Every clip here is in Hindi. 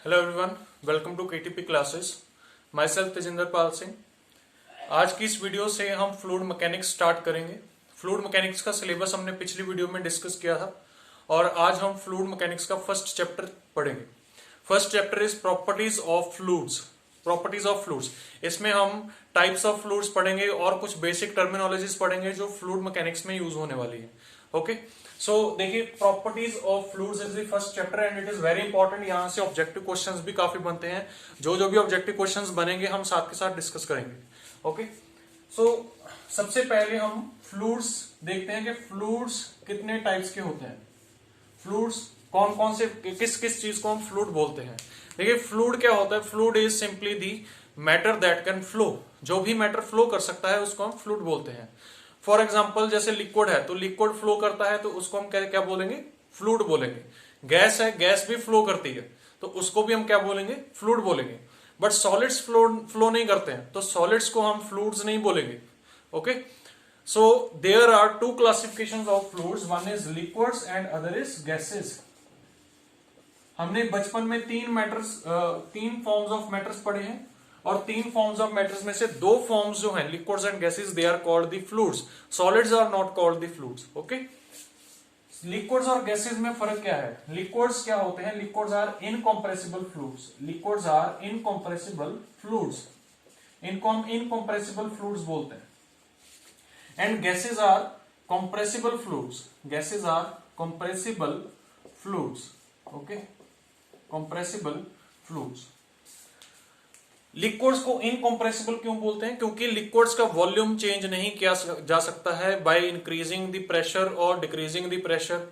Hello everyone, welcome to KTP classes. Myself Tejinder Pal Singh. आज की इस वीडियो से हम फ्लूइड मैकेनिक्स स्टार्ट करेंगे। फ्लूइड मैकेनिक्स का सिलेबस हमने पिछली वीडियो में डिस्कस किया था और आज हम फ्लूइड मैकेनिक्स का फर्स्ट चैप्टर पढ़ेंगे। First chapter is properties of fluids. Properties of fluids, इसमें हम टाइप्स ऑफ फ्लूइड्स पढ़ेंगे और कुछ बेसिक टर्मिनोलॉजीज पढ़ेंगे जो फ्लूइड मैकेनिक्स में यूज होने वाली है। ओके, सो देखिए, properties of fluids is the first chapter and it is very important. यहां से ऑब्जेक्टिव क्वेश्चंस भी काफी बनते हैं। जो भी ऑब्जेक्टिव क्वेश्चंस बनेंगे हम साथ के साथ डिस्कस करेंगे। ओके, सो सबसे पहले हम फ्लूइड्स देखते हैं कि फ्लूइड्स कितने टाइप्स के होते हैं। फ्लूइड्स कौन कौन से, किस किस चीज को हम फ्लूइड बोलते हैं। देखिए, फ्लूइड क्या होता है? Fluid is simply the matter that can flow. जो भी मैटर फ्लो कर सकता है उसको हम फ्लूइड बोलते हैं। फॉर एग्जाम्पल, जैसे लिक्विड है तो लिक्विड फ्लो करता है तो उसको हम क्या बोलेंगे? फ्लूइड बोलेंगे। गैस है, गैस भी फ्लो करती है तो उसको भी हम क्या बोलेंगे? फ्लूइड बोलेंगे। बट सॉलिड्स फ्लो नहीं करते हैं तो सॉलिड्स को हम फ्लूइड्स नहीं बोलेंगे। Okay, so there are two classifications of fluids, one is liquids and other is gases. हमने बचपन में तीन फॉर्म्स ऑफ मैटर्स पढ़े हैं और तीन फॉर्म्स ऑफ मैटर्स में से दो फॉर्म्स जो हैं, liquids and gases, they are called the fluids. Solids are not called the fluids. Okay, liquids और गैसेस में फर्क क्या है? लिक्विड्स क्या होते हैं? Liquids are incompressible fluids. Liquids are incompressible fluids, incompressible fluids बोलते हैं। And gases are compressible fluids. Gases are compressible fluids. Okay, compressible fluids. Liquids को इनकंप्रेसिबल क्यों बोलते हैं? क्योंकि लिक्विड्स का वॉल्यूम चेंज नहीं किया जा सकता है बाय इंक्रीजिंग द प्रेशर और decreasing the pressure,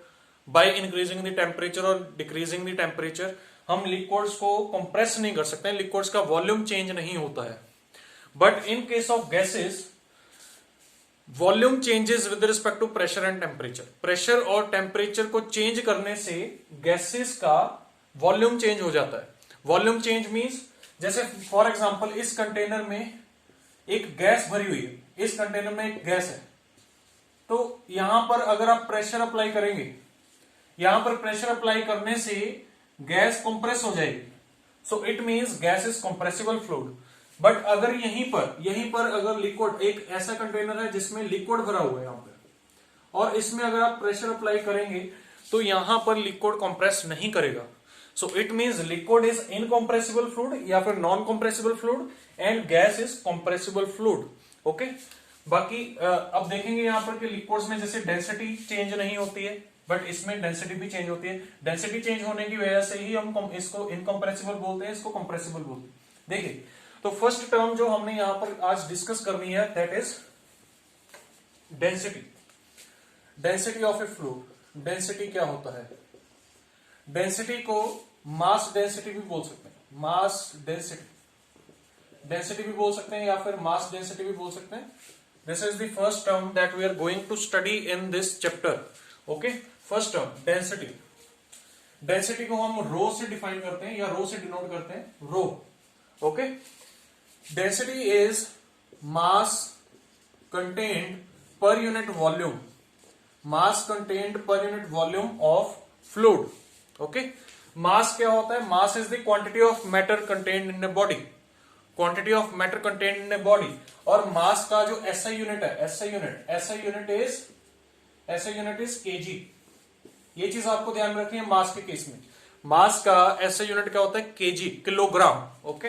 by increasing the temperature और डिक्रीजिंग द टेम्परेचर। हम लिक्विड्स को कंप्रेस नहीं कर सकते हैं, लिक्विड्स का वॉल्यूम चेंज नहीं होता है। But in case of gases, volume changes with respect to pressure and temperature. Pressure और टेम्परेचर को चेंज करने से गैसेस का वॉल्यूम चेंज हो जाता है। वॉल्यूम चेंज मींस, जैसे फॉर एग्जांपल, इस कंटेनर में एक गैस भरी हुई है, इस कंटेनर में एक गैस है, तो यहां पर अगर आप प्रेशर अप्लाई करेंगे, यहां पर प्रेशर अप्लाई करने से गैस कंप्रेस हो जाएगी। सो it means gas is compressible fluid. But अगर यहीं पर अगर लिक्विड, एक ऐसा कंटेनर है जिसमें लिक्विड भरा हुआ है यहां पर, और इसमें अगर आप प्रेशर अप्लाई करेंगे तो यहां पर लिक्विड कंप्रेस नहीं करेगा। सो it means liquid is incompressible fluid या फिर non compressible fluid and gas is compressible fluid. Okay, बाकी अब देखेंगे यहां पर कि लिक्विड्स में जैसे डेंसिटी चेंज नहीं होती है, बट इसमें डेंसिटी भी चेंज होती है। डेंसिटी चेंज होने की वजह से ही हम इसको इनकंप्रेसिबल बोलते हैं, इसको कंप्रेसिबल बोलते हैं। देखिए, तो फर्स्ट टर्म जो हमने यहां पर आज डिस्कस करनी है, that is density. Density of a fluid. Density क्या होता है? डेंसिटी को मास डेंसिटी भी बोल सकते हैं, मास डेंसिटी भी बोल सकते हैं या फिर मास डेंसिटी भी बोल सकते हैं। This is the first term that we are going to study in this chapter. Okay, first term density. Density को हम रो से डिफाइन करते हैं या रो से डिनोट करते हैं, rho. Okay, density is mass contained per unit volume, mass contained per unit volume of fluid. Okay, mass क्या होता है? Mass is the quantity of matter contained in a body, quantity of matter contained in a body. और मास का जो एसआई यूनिट है, एसआई यूनिट इज केजी। ये चीज आपको ध्यान रखनी है मास के केस में। मास का एसआई यूनिट क्या होता है? Kg, kilogram. Okay,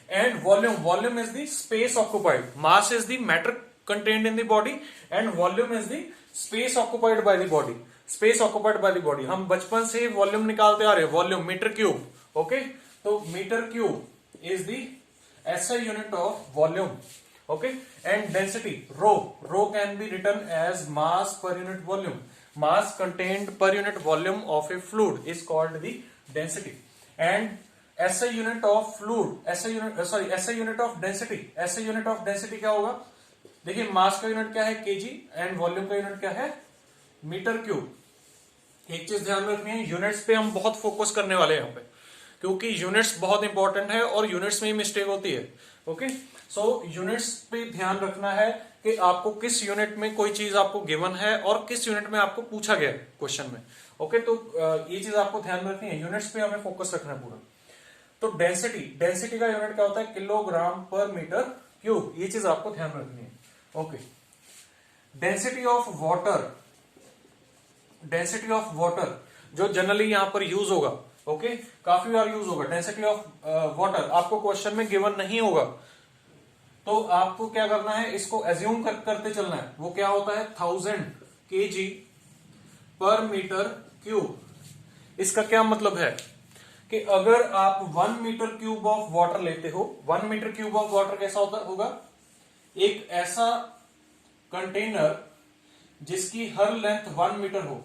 and volume is the space occupied. Mass is the matter contained in the body and volume is the space occupied by the body. Space occupied by the body, हम बचपन से वॉल्यूम निकालते आ रहे हैं, वॉल्यूम मीटर क्यूब। ओके, तो metre cube is the SI unit of volume. Okay, and density, rho can be written as mass per unit volume. Mass contained per unit volume of a fluid is called the density. And SI unit of fluid, SI unit of density. SI unit of density क्या होगा? देखिए, मास का यूनिट क्या है? केजी, एंड वॉल्यूम का यूनिट क्या है? Metre cube. एक चीज ध्यान रखनी है, यूनिट्स पे हम बहुत फोकस करने वाले हैं यहाँ पे, क्योंकि यूनिट्स बहुत इंपॉर्टेंट है और यूनिट्स में ही मिस्टेक होती है। ओके, सो यूनिट्स पे ध्यान रखना है कि आपको किस यूनिट में कोई चीज आपको गिवन है और किस यूनिट में आपको पूछा गया क्वेश्चन में। ओके, तो ये चीज आपको ध्यान रखनी है, यूनिट्स पे हमें फोकस रखना है पूरा। तो डेंसिटी का यूनिट क्या होता है? Kilogram per metre cube. ये चीज आपको ध्यान रखनी है। ओके, डेंसिटी ऑफ वाटर जो जनरली यहां पर यूज होगा, ओके, काफी बार यूज होगा। डेंसिटी ऑफ वाटर आपको क्वेश्चन में गिवन नहीं होगा, तो आपको क्या करना है, इसको एज्यूम करते चलना है। वो क्या होता है? 1000 kg पर मीटर क्यूब। इसका क्या मतलब है कि अगर आप 1 मीटर क्यूब ऑफ वाटर लेते हो, 1 मीटर क्यूब ऑफ वाटर कैसा होगा? एक ऐसा कंटेनर जिसकी हर लेंथ 1 मीटर हो,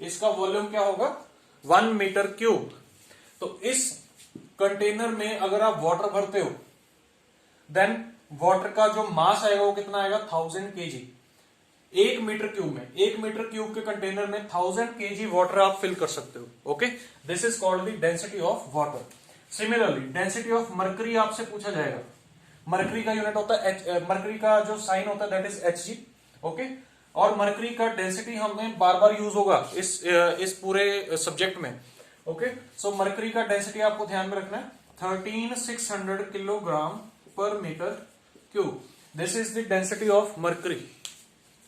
इसका वॉल्यूम क्या होगा? 1 मीटर क्यूब। तो इस कंटेनर में अगर आप वाटर भरते हो, देन वाटर का जो मास आएगा वो कितना आएगा? 1000 kg। 1 मीटर क्यूब में, 1 मीटर क्यूब के कंटेनर में 1000 kg वाटर आप फिल कर सकते हो। Okay, this is called the density of water. Similarly density of mercury आपसे पूछा जाएगा। मर्करी का यूनिट होता है मर्करी का जो साइन होता है दैट इज Hg। ओके, और मर्करी का डेंसिटी हमें बार बार यूज होगा इस पूरे सब्जेक्ट में। ओके, सो मर्करी का डेंसिटी आपको ध्यान में रखना है 13600 kilogram per metre cube. This is the density of mercury.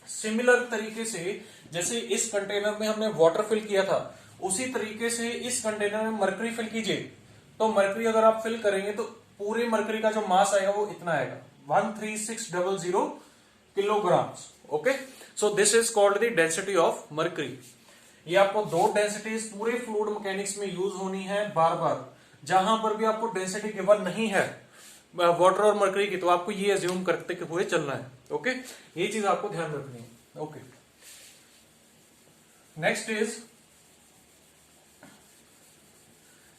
Similar तरीके से जैसे इस कंटेनर में हमने वाटर फिल किया था, उसी तरीके से इस कंटेनर में मर्करी फिल कीजिए। तो मर्करी अगर आप फिल करेंगे तो पूरे मर्करी का जो मास आएगा वो इतना आएगा, 13600 kilograms. Okay, so this is called the density of mercury. ये आपको दो डेंसिटीज पूरे फ्लूइड मैकेनिक्स में यूज होनी है बार बार। जहां पर भी आपको डेंसिटी गिवन नहीं है वाटर और मर्करी की, तो आपको ये एज्यूम करते हुए चलना है। ओके, ये चीज आपको ध्यान रखनी है। ओके, नेक्स्ट इज,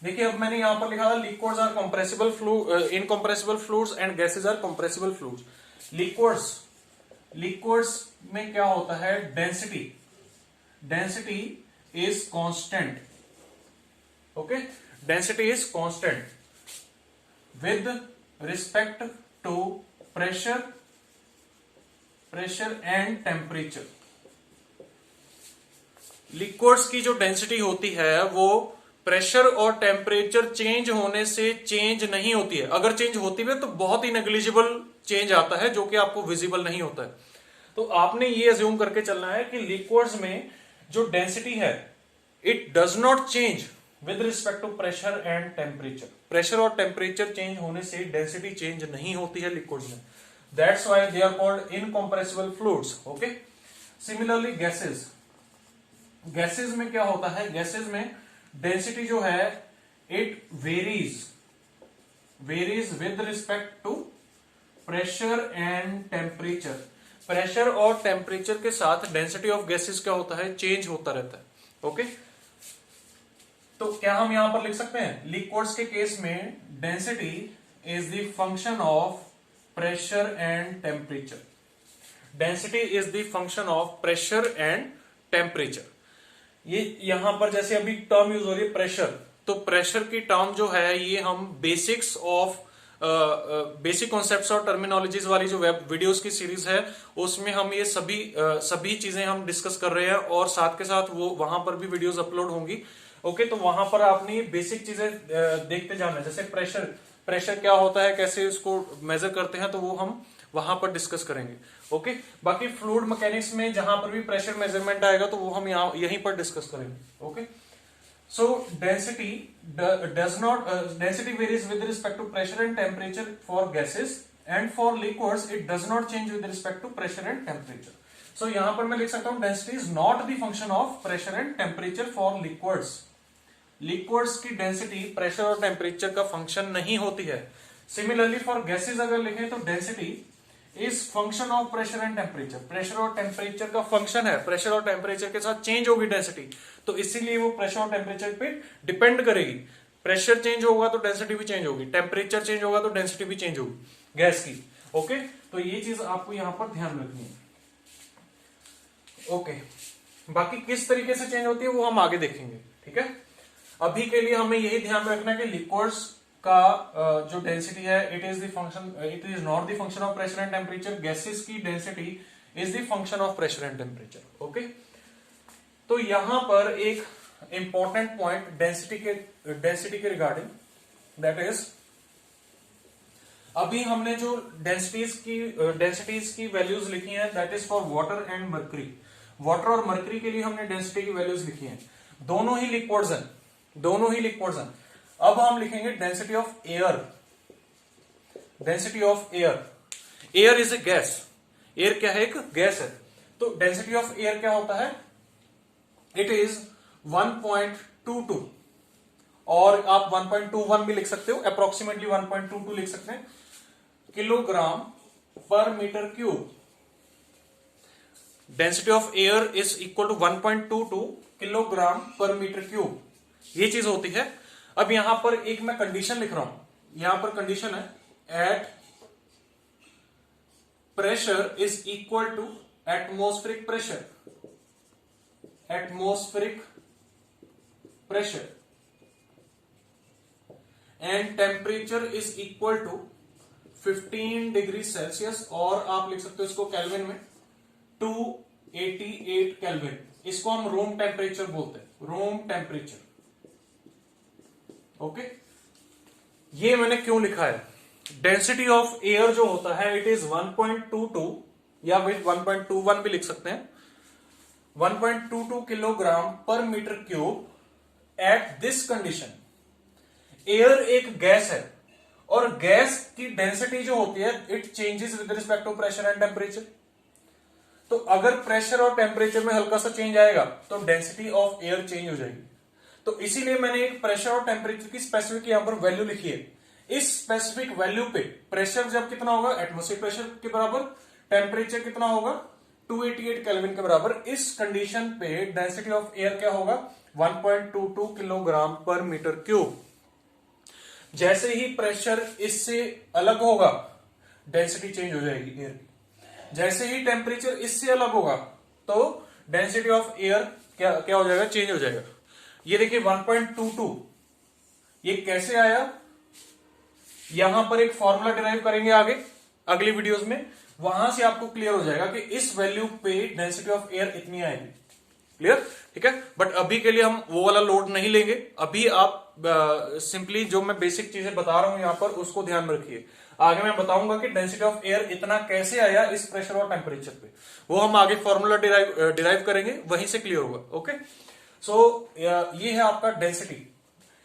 देखिए अब मैंने यहां पर लिखा था liquids are compressible incompressible fluids and gases are compressible fluids. Liquids में क्या होता है? Density is constant. Okay, density is constant with respect to pressure and temperature. Liquids की जो डेंसिटी होती है वो प्रेशर और टेम्परेचर चेंज होने से चेंज नहीं होती है। अगर चेंज होती है तो बहुत ही नेग्लिजिबल चेंज आता है जो कि आपको विजिबल नहीं होता है। तो आपने ये अज्यूम करके चलना है कि लिक्विड्स में जो डेंसिटी है it does not change with respect to pressure and temperature. Pressure और टेम्परेचर चेंज होने से डेंसिटी चेंज नहीं होती है लिक्विड्स में। That's why they are called incompressible fluids. Okay, similarly gases में क्या होता है? गैसेस में डेंसिटी जो है it varies with respect to pressure and temperature. Pressure और टेम्परेचर के साथ डेंसिटी ऑफ गैसेस क्या होता है? चेंज होता रहता है। ओके, तो क्या हम यहां पर लिख सकते हैं लिक्विड्स के केस में density is the function of pressure and temperature. Density is the function of pressure and temperature. ये यहां पर जैसे अभी टर्म यूज हो रही है प्रेशर, तो प्रेशर की टर्म जो है ये हम बेसिक्स ऑफ बेसिक कॉन्सेप्ट्स और टर्मिनोलॉजीज वाली जो वेब वीडियोस की सीरीज है उसमें हम ये सभी चीजें हम डिस्कस कर रहे हैं, और साथ के साथ वो वहां पर भी वीडियोस अपलोड होंगी। ओके, तो वहां पर आपने बेसिक चीजें देखते जाना है। जैसे प्रेशर क्या होता है, कैसे उसको मेजर करते हैं, तो वो हम वहां पर डिस्कस करेंगे। ओके, बाकी फ्लूइड मैकेनिक्स में जहां पर भी प्रेशर मेजरमेंट आएगा तो वो हम यहीं पर डिस्कस करेंगे। Okay, so density varies with respect to pressure and temperature for gases, and for liquids it does not change with respect to pressure and temperature. So यहां पर मैं लिख सकता हूं density is not the function of pressure and temperature for liquids. Liquids की डेंसिटी प्रेशर और टेम्परेचर का फंक्शन नहीं होती है। सिमिलरली फॉर गैसेस अगर लिखें तो density is function of pressure and temperature. Pressure और टेम्परेचर का फंक्शन है, प्रेशर और टेम्परेचर के साथ चेंज होगी डेंसिटी, तो इसीलिए वो प्रेशर और टेम्परेचर पे डिपेंड करेगी। प्रेशर चेंज होगा तो डेंसिटी भी चेंज होगी, टेम्परेचर चेंज होगा तो डेंसिटी भी चेंज होगी गैस की। ओके, तो ये चीज आपको यहां पर ध्यान रखनी है। ओके, बाकी किस तरीके से चेंज होती है वो हम आगे देखेंगे। ठीक है, अभी के लिए हमें यही ध्यान रखना है कि लिक्विड्स का जो डेंसिटी है it is not the function of pressure and temperature. Gases की density is the function of pressure and temperature. Okay, तो यहां पर एक इंपॉर्टेंट पॉइंट डेंसिटी के रिगार्डिंग, दैट इज, अभी हमने जो डेंसिटीज की वैल्यूज लिखी हैं that is for water and mercury. Water और मर्करी के लिए हमने डेंसिटी की वैल्यूज लिखी हैं, दोनों ही लिक्विड्स हैं, दोनों ही लिक्विड्स हैं। अब हम लिखेंगे density of air. Density of air, air is a gas, air क्या है, एक गैस है। तो डेंसिटी ऑफ एयर क्या होता है, इट इज 1.22, और आप 1.21 भी लिख सकते हो, अप्रोक्सीमेटली 1.22 लिख सकते हैं, kilogram per metre cube. Density of air is equal to 1.22 kilogram per metre cube, ये चीज होती है। अब यहां पर एक मैं कंडीशन लिख रहा हूं, यहां पर कंडीशन है, at pressure is equal to atmospheric pressure, atmospheric pressure, and temperature is equal to 15 degree Celsius, और आप लिख सकते हो इसको केल्विन में 288 केल्विन। इसको हम रूम टेम्परेचर बोलते हैं, रूम टेम्परेचर। ओके, ये मैंने क्यों लिखा है, डेंसिटी ऑफ एयर जो होता है इट इज 1.22 या विद 1.21 भी लिख सकते हैं, 1.22 kilogram per metre cube at this condition. Air एक गैस है, और गैस की डेंसिटी जो होती है it changes with respect to pressure and temperature. तो अगर प्रेशर और टेम्परेचर में हल्का सा चेंज आएगा तो डेंसिटी ऑफ एयर चेंज हो जाएगी। तो इसीलिए मैंने एक प्रेशर और टेम्परेचर की स्पेसिफिक यहां पर वैल्यू लिखी है। इस स्पेसिफिक वैल्यू पे प्रेशर जब कितना होगा, एटमॉस्फेरिक प्रेशर के बराबर, टेम्परेचर कितना होगा 288 केल्विन के बराबर, इस कंडीशन पे डेंसिटी ऑफ एयर क्या होगा 1.22 किलोग्राम पर मीटर क्यूब। जैसे ही प्रेशर इससे अलग होगा डेंसिटी चेंज हो जाएगी एयर की, जैसे ही टेम्परेचर इससे अलग होगा तो डेंसिटी ऑफ एयर क्या हो जाएगा, चेंज हो जाएगा। ये देखिए 1.22, ये कैसे आया, यहां पर एक फॉर्मूला डिराइव करेंगे आगे अगली वीडियोस में, वहां से आपको क्लियर हो जाएगा कि इस वैल्यू पे डेंसिटी ऑफ एयर इतनी आएगी। क्लियर, ठीक है। बट अभी के लिए हम वो वाला लोड नहीं लेंगे, अभी आप सिंपली जो मैं बेसिक चीजें बता रहा हूं यहां पर उसको ध्यान में रखिए। आगे मैं बताऊंगा कि डेंसिटी ऑफ एयर इतना कैसे आया इस प्रेशर और टेम्परेचर पे, वो हम आगे फॉर्मूला डिराइव करेंगे, वहीं से क्लियर होगा। ओके, सो ये है आपका डेंसिटी,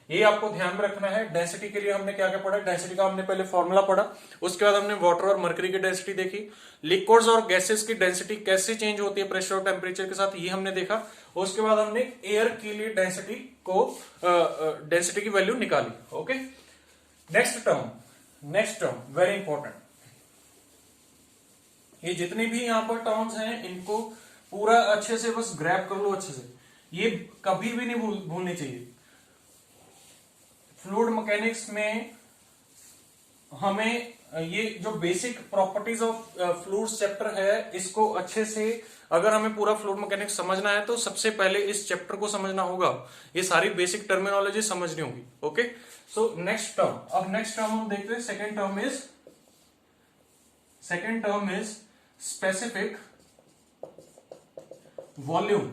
ये आपको ध्यान में रखना है। डेंसिटी के लिए हमने क्या क्या पढ़ा, डेंसिटी का हमने पहले फॉर्मूला पढ़ा, उसके बाद हमने वाटर और मर्करी की डेंसिटी देखी, लिक्विड्स और गैसेस की डेंसिटी कैसे चेंज होती है प्रेशर और टेम्परेचर के साथ, ये हमने देखा। उसके बाद हमने एयर के लिए डेंसिटी की वैल्यू निकाली। Okay, next term very important, ये जितनी भी यहां पर टर्म्स हैं इनको पूरा अच्छे से बस ग्रैब कर लो अच्छे से, ये कभी भी नहीं भूलनी चाहिए। फ्लूइड मैकेनिक्स में हमें ये जो basic properties of fluids chapter है इसको अच्छे से, अगर हमें पूरा फ्लूइड मैकेनिक्स समझना है तो सबसे पहले इस चैप्टर को समझना होगा, ये सारी बेसिक टर्मिनोलॉजी समझनी होगी। ओके, सो नेक्स्ट टर्म, अब नेक्स्ट टर्म हम देखते हैं। Second term is specific volume.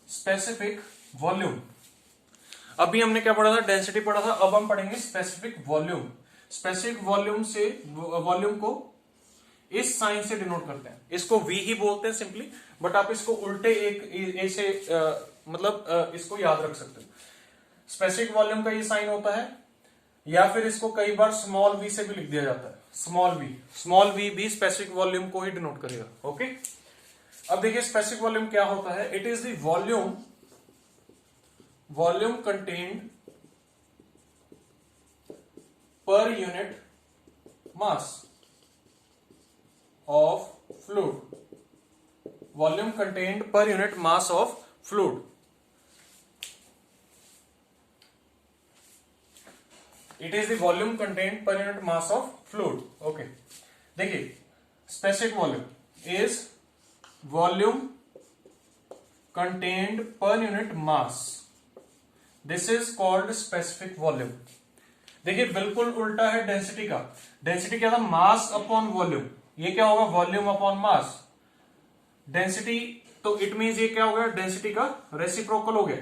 Specific volume, अभी हमने क्या पढ़ा था, डेंसिटी पढ़ा था, अब हम पढ़ेंगे स्पेसिफिक वॉल्यूम। स्पेसिफिक वॉल्यूम से वॉल्यूम को इस साइन से डिनोट करते हैं, इसको वी ही बोलते हैं सिंपली, बट आप इसको उल्टे एक ऐसे इसको याद रख सकते हो। स्पेसिफिक वॉल्यूम का ये साइन होता है, या फिर इसको कई बार स्मॉल वी से भी लिख दिया जाता है, स्मॉल वी भी स्पेसिफिक वॉल्यूम को ही डिनोट करेगा। ओके, अब देखिए स्पेसिफिक वॉल्यूम क्या होता है, it is the volume contained per unit mass of fluid, volume contained per unit mass of fluid. It is the volume contained per unit mass of fluid. Okay, देखिए specific volume is volume contained per unit mass, this is called specific volume. देखिए बिल्कुल उल्टा है डेंसिटी का, डेंसिटी क्या था, मास अपॉन वॉल्यूम, ये क्या होगा वॉल्यूम अपॉन मास। डेंसिटी तो इट मींस ये क्या हो गया, डेंसिटी का रेसिप्रोकल हो गया।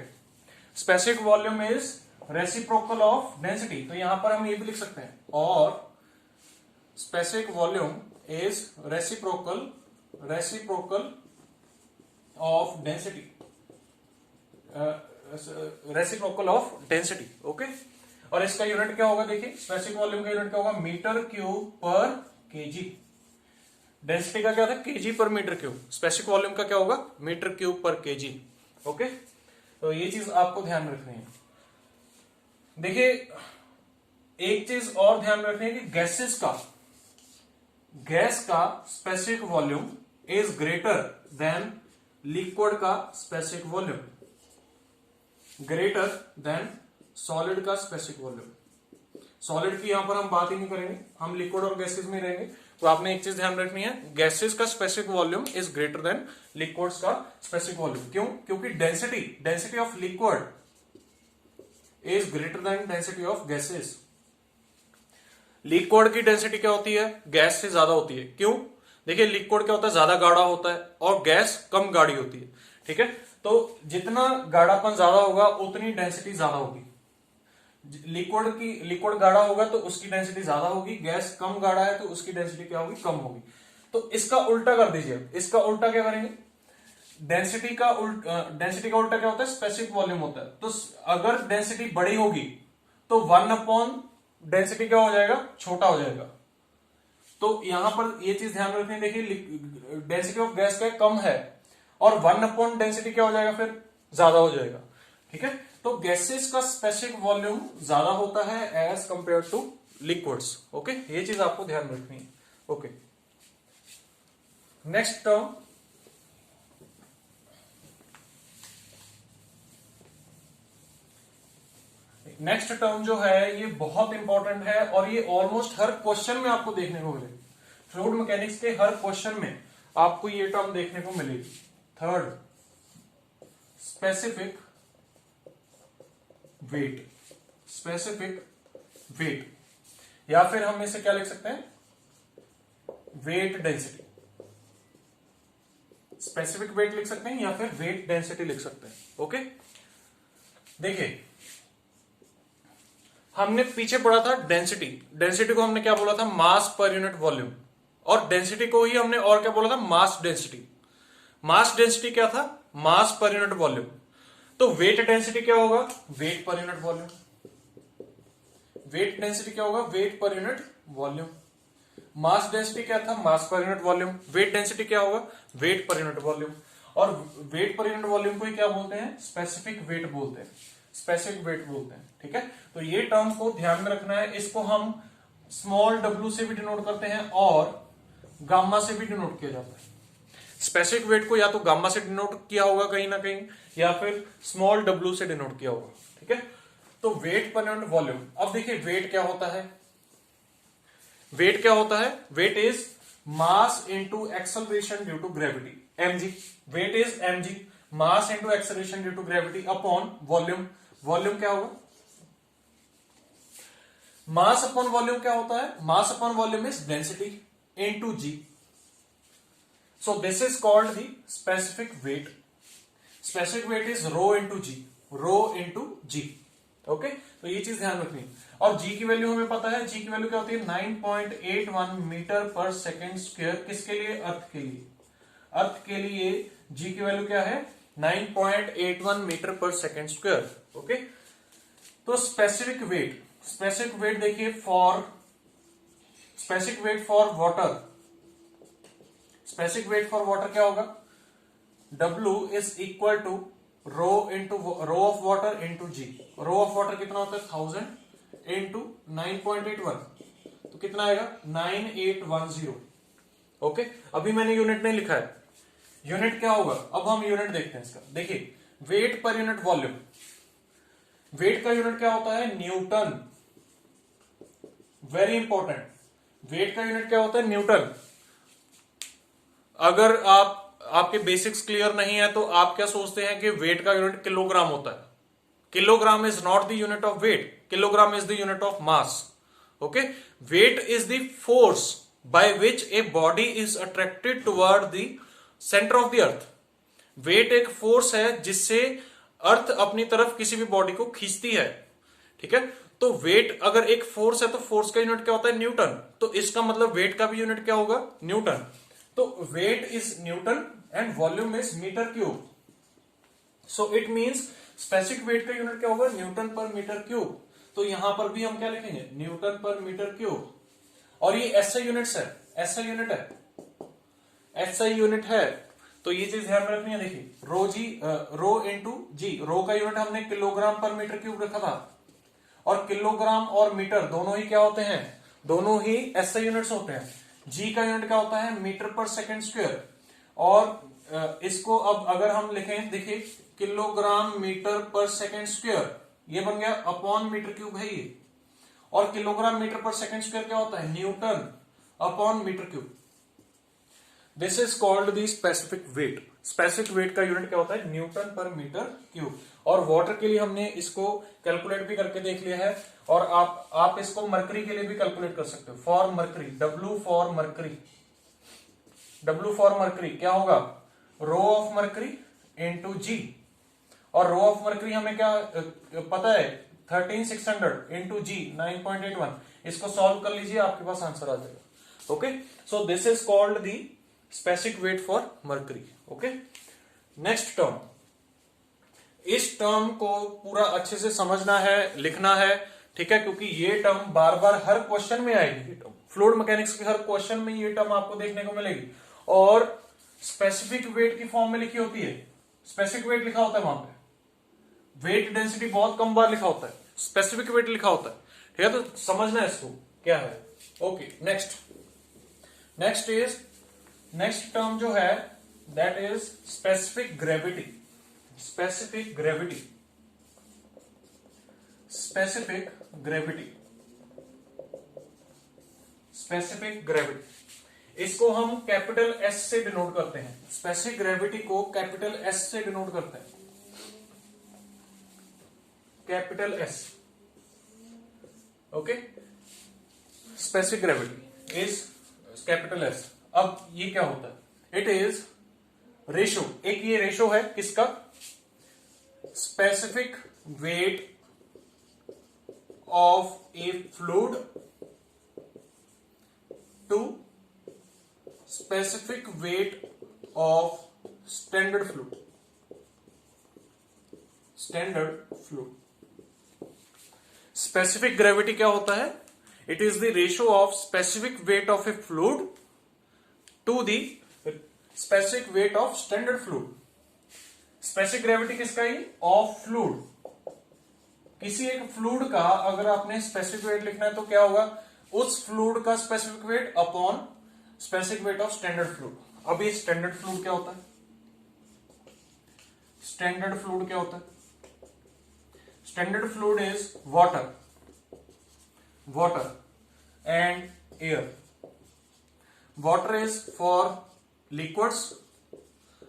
Specific volume is reciprocal of density, तो यहां पर हम ये भी लिख सकते हैं, और specific volume is reciprocal of density, reciprocal of density. Okay, और इसका यूनिट क्या होगा, देखिए स्पेसिफिक वॉल्यूम का यूनिट क्या होगा, मीटर क्यूब पर केजी। डेंसिटी का क्या था, केजी पर मीटर क्यूब, स्पेसिफिक वॉल्यूम का क्या होगा, मीटर क्यूब पर केजी। ओके, तो ये चीज आपको ध्यान रखनी है। देखिए एक चीज और ध्यान रखनी है कि गैस का specific volume is greater than liquid का specific volume, greater than solid का स्पेसिफिक वॉल्यूम। सॉलिड की यहां पर हम बात ही नहीं करेंगे, हम लिक्विड और गैसेस में रहेंगे। तो आपने एक चीज ध्यान रखनी है, गैसेस का specific volume is greater then liquids का स्पेसिफिक वॉल्यूम। क्यों, क्योंकि density of liquid is greater then density of gases. Liquid की डेंसिटी क्या होती है, गैस से ज्यादा होती है। क्यों, देखिए लिक्विड क्या होता है, ज्यादा गाढ़ा होता है और गैस कम गाढ़ी होती है। ठीक है, तो जितना गाढ़ापन ज्यादा होगा उतनी डेंसिटी ज्यादा होगी। लिक्विड गाढ़ा होगा तो उसकी डेंसिटी ज्यादा होगी, गैस कम गाढ़ा है तो उसकी डेंसिटी क्या होगी, कम होगी। तो इसका उल्टा कर दीजिए, इसका उल्टा क्या करेंगे, डेंसिटी का उल्टा क्या होता है, स्पेसिफिक वॉल्यूम होता है। तो अगर डेंसिटी बड़ी होगी तो 1 डेंसिटी क्या हो जाएगा, छोटा हो जाएगा। तो यहां पर ये चीज ध्यान रखनी, देखिए डेंसिटी ऑफ गैस का कम है और 1 डेंसिटी क्या हो जाएगा, फिर ज्यादा हो जाएगा। ठीक है, तो गैसेस का स्पेसिफिक वॉल्यूम ज्यादा होता है as compared to liquids. Okay, ये चीज आपको ध्यान रखनी है। Okay, next term, next term जो है ये बहुत इंपॉर्टेंट है और ये ऑलमोस्ट हर क्वेश्चन में आपको देखने को मिलेगी। फ्लूइड मैकेनिक्स के हर क्वेश्चन में आपको ये टर्म देखने को मिलेगी। थर्ड, स्पेसिफिक वेट, या फिर हम इसे क्या लिख सकते हैं, वेट डेंसिटी। स्पेसिफिक वेट लिख सकते हैं या फिर वेट डेंसिटी लिख सकते हैं। ओके, देखिए हमने पीछे पढ़ा था डेंसिटी को हमने क्या बोला था, मास पर यूनिट वॉल्यूम, और डेंसिटी को ही हमने और क्या बोला था, मास डेंसिटी क्या था, मास पर यूनिट वॉल्यूम। तो वेट डेंसिटी क्या होगा, wait per unit volume. Weight density क्या होगा, wait per unit volume. Mass density क्या था, मास per unit volume. Weight density क्या होगा, वेट पर यूनिट वॉल्यूम। और वेट पर यूनिट वॉल्यूम को ही क्या बोलते हैं, स्पेसिफिक वेट बोलते हैं। ठीक है, तो ये टर्म को ध्यान में रखना है। इसको हम स्मॉल w से भी डिनोट करते हैं और गामा से भी डिनोट किया जाता है। स्पेसिफिक वेट को या तो गामा से डिनोट किया होगा कहीं ना कहीं, या फिर स्मॉल w से डिनोट किया होगा। ठीक है, तो वेट पर यूनिट वॉल्यूम। अब देखिए वेट क्या होता है, weight is mass into acceleration due to gravity, mg। Weight is mg, mass into acceleration due to gravity upon volume. Volume क्या होगा, मास अपॉन वॉल्यूम क्या होता है, mass upon volume is density into g. So this is called the specific weight. Specific weight is rho into g. Okay, तो ये चीज ध्यान रखनी। और जी की वैल्यू हमें पता है, जी की वैल्यू क्या होती है, 9.81 मीटर पर सेकेंड स्क्वायर। किसके लिए, अर्थ के लिए जी की वैल्यू क्या है, 9.81 metre per second square. Okay, तो स्पेसिफिक वेट देखिए स्पेसिफिक वेट फॉर वाटर क्या होगा, W is equal to rho of water into ji. Rho of water कितना होता है, 1000 इंटू 9.81, तो कितना आएगा, 9810। ओके, अभी मैंने यूनिट नहीं लिखा है, यूनिट क्या होगा, अब हम यूनिट देखते हैं इसका। देखिए weight per unit volume, weight का यूनिट क्या होता है, न्यूटन। वेरी इंपॉर्टेंट, वेट का यूनिट क्या होता है, न्यूटन। अगर आपके बेसिक्स क्लियर नहीं है तो आप क्या सोचते हैं कि वेट का यूनिट किलोग्राम होता है। Kilogram is not the unit of weight, kilogram is the unit of mass. Okay, weight is the force by which a body is attracted toward the centre of the earth. Weight एक फोर्स है जिससे अर्थ अपनी तरफ किसी भी बॉडी को खींचती है। ठीक है। तो वेट अगर एक फोर्स है तो फोर्स का यूनिट क्या होता है, न्यूटन। तो इसका मतलब वेट का भी यूनिट क्या होगा, न्यूटन। तो weight is newton and volume is metre cube. So it means specific weight का यूनिट क्या होगा, न्यूटन पर मीटर क्यूब। तो यहां पर भी हम क्या लिखेंगे, न्यूटन पर मीटर क्यूब। और ये एसआई यूनिट्स है, एसआई यूनिट है, एसआई यूनिट है। तो ये चीज ध्यान में रखनी है। देखिए रो इंटू जी, रो का यूनिट हमने किलोग्राम पर मीटर क्यूब रखा था, और किलोग्राम और मीटर दोनों ही क्या होते हैं, दोनों ही एसआई यूनिट्स होते हैं। जी का यूनिट क्या होता है, मीटर पर सेकंड स्क्वायर। और इसको अब अगर हम लिखें, देखिए kilogram metre per second square, ये बन गया अपॉन मीटर क्यूब है ये। और kilogram metre per second square क्या होता है, newton upon metre cube. This is called the specific weight. Specific weight का यूनिट क्या होता है, न्यूटन पर मीटर क्यूब। और वाटर के लिए हमने इसको कैलकुलेट भी करके देख लिया है, और आप इसको मरकरी के लिए भी कैलकुलेट कर सकते हो। For mercury, W for mercury, W for mercury क्या होगा, रो ऑफ मरकरी इंटू जी। और रो ऑफ मरकरी हमें क्या पता है, 13600 इंटू जी 9.81। इसको सॉल्व कर लीजिए, आपके पास आंसर आ जाएगा। Okay, so this is called the specific weight for mercury. Okay, next term, इस टर्म को पूरा अच्छे से समझना है, लिखना है, ठीक है, क्योंकि ये टर्म बार बार हर क्वेश्चन में आएगी। फ्लूइड मैकेनिक्स के हर क्वेश्चन में ये टर्म आपको देखने को मिलेगी। और स्पेसिफिक वेट की फॉर्म में लिखी होती है, स्पेसिफिक वेट लिखा होता है वहां पे, वेट डेंसिटी बहुत कम बार लिखा होता है, स्पेसिफिक वेट लिखा होता है, ठीक है। तो समझना है इसको क्या है। ओके, नेक्स्ट टर्म जो है that is specific gravity. Specific gravity, specific gravity, specific gravity, इसको हम कैपिटल एस से डिनोट करते हैं। स्पेसिफिक ग्रेविटी को कैपिटल एस से डिनोट करते हैं, capital S. Okay, specific gravity is capital S. अब ये क्या होता है, इट इज रेशो, एक ये रेशो है किसका, specific weight of a fluid to specific weight of standard fluid, standard fluid. Specific gravity क्या होता है, it is the ratio of specific weight of a fluid to the specific weight of standard fluid. Specific gravity किसका है, ऑफ फ्लूइड। किसी एक फ्लूइड का अगर आपने स्पेसिफिक वेट लिखना है तो क्या होगा, उस फ्लूइड का specific weight upon specific weight of standard fluid. अब ये स्टैंडर्ड फ्लूइड क्या होता है, स्टैंडर्ड फ्लूइड क्या होता है, standard fluid is water, water and air. Water is for liquids.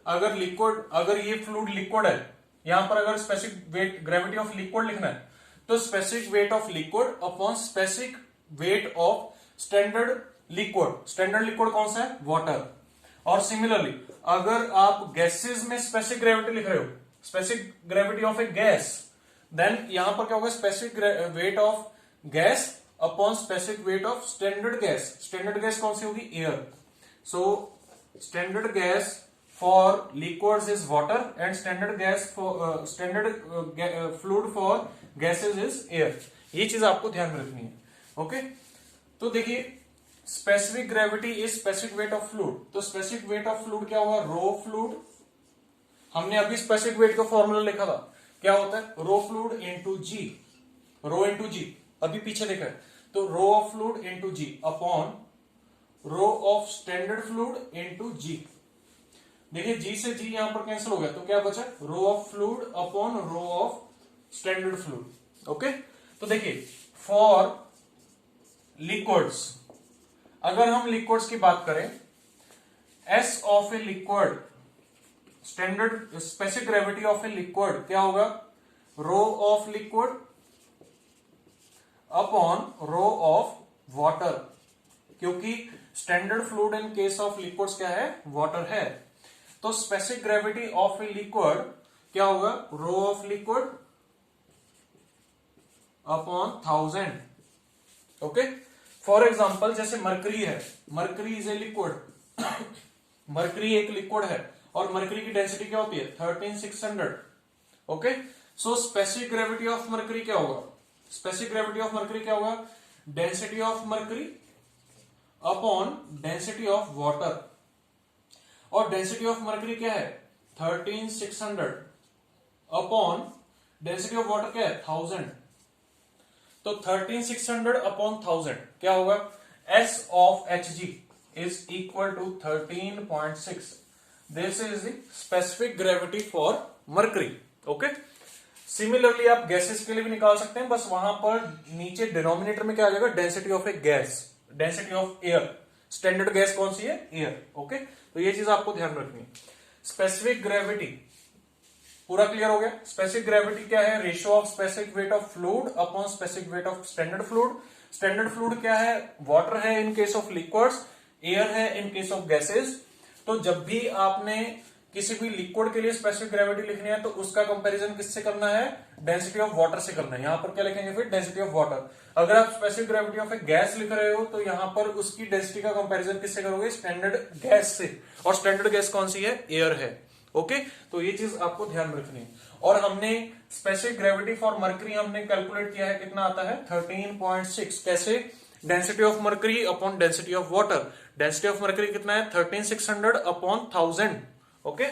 अगर ये फ्लूइड लिक्विड है, यहां पर अगर specific weight gravity of liquid लिखना है तो specific weight of liquid upon specific weight of standard liquid. Standard liquid कौन सा है, वाटर। और सिमिलरली अगर आप गैसेस में स्पेसिफिक ग्रेविटी लिख रहे हो, specific gravity of a gas, then यहां पर क्या होगा, specific weight of gas upon specific weight of standard gas. Standard gas कौन सी होगी, air. So standard gas for liquids is water and standard gas for standard fluid for gases is air. ये चीज आपको ध्यान में रखनी है। ओके, तो देखिए specific gravity is specific weight of fluid. तो स्पेसिफिक वेट ऑफ फ्लूइड क्या होगा, रो फ्लूइड। हमने अभी स्पेसिफिक वेट का फॉर्मूला लिखा था, क्या होता है, रो फ्लूइड इंटू जी, रो इंटू जी, अभी पीछे देखा है। तो rho of fluid into G upon rho of standard fluid into G. देखिए जी से जी यहां पर कैंसिल हो गया, तो क्या बचा, rho of fluid upon rho of standard fluid. Okay, तो देखिए फॉर लिक्विड्स, अगर हम लिक्विड्स की बात करें, S of a liquid, standard specific gravity of a liquid क्या होगा, rho of liquid upon rho of water, क्योंकि standard fluid in case of liquids क्या है, वाटर है। तो specific gravity of a liquid क्या होगा, rho of liquid upon 1000। Okay, for example जैसे मरकरी है, mercury is a liquid, mercury एक लिक्विड है और मरकरी की डेंसिटी क्या होती है 13600। Okay, so specific gravity of mercury क्या होगा, स्पेसिफिक ग्रेविटी ऑफ मरकरी क्या होगा, density of mercury upon density of water, और डेंसिटी ऑफ मरकरी क्या है 13600 अपॉन डेंसिटी ऑफ वाटर क्या है 1000। तो 13600 अपॉन 1000 क्या होगा, S of Hg is equal to 13.6। This is the specific gravity for mercury. Okay, similarly आप गैसेस के लिए भी निकाल सकते हैं, बस वहां पर नीचे डिनोमिनेटर में क्या आ जाएगा, density of a gas, density of air. Standard gas कौन सी है, एयर। ओके, तो ये चीज आपको ध्यान रखनी है। स्पेसिफिक ग्रेविटी पूरा क्लियर हो गया। स्पेसिफिक ग्रेविटी क्या है, ratio of specific weight of fluid upon specific weight of standard fluid. Standard fluid क्या है, वाटर है इन केस ऑफ लिक्विड्स, एयर है इन केस ऑफ गैसेस। तो जब भी आपने किसी भी लिक्विड के लिए स्पेसिफिक ग्रेविटी लिखनी है तो उसका कंपैरिजन किससे करना है, डेंसिटी ऑफ वाटर से करना है। यहां पर क्या लिखेंगे फिर, डेंसिटी ऑफ वाटर। अगर आप specific gravity of a gas लिख रहे हो तो यहां पर उसकी डेंसिटी का कंपैरिजन किससे करोगे, स्टैंडर्ड गैस से, और स्टैंडर्ड गैस कौन सी है, एयर है। ओके, तो ये चीज आपको ध्यान रखनी है। और हमने स्पेसिफिक ग्रेविटी फॉर मरकरी हमने कैलकुलेट किया है, कितना आता है 13.6। कैसे, density of mercury upon density of water. Density of mercury कितना है 13600 अपॉन 1000। ओके,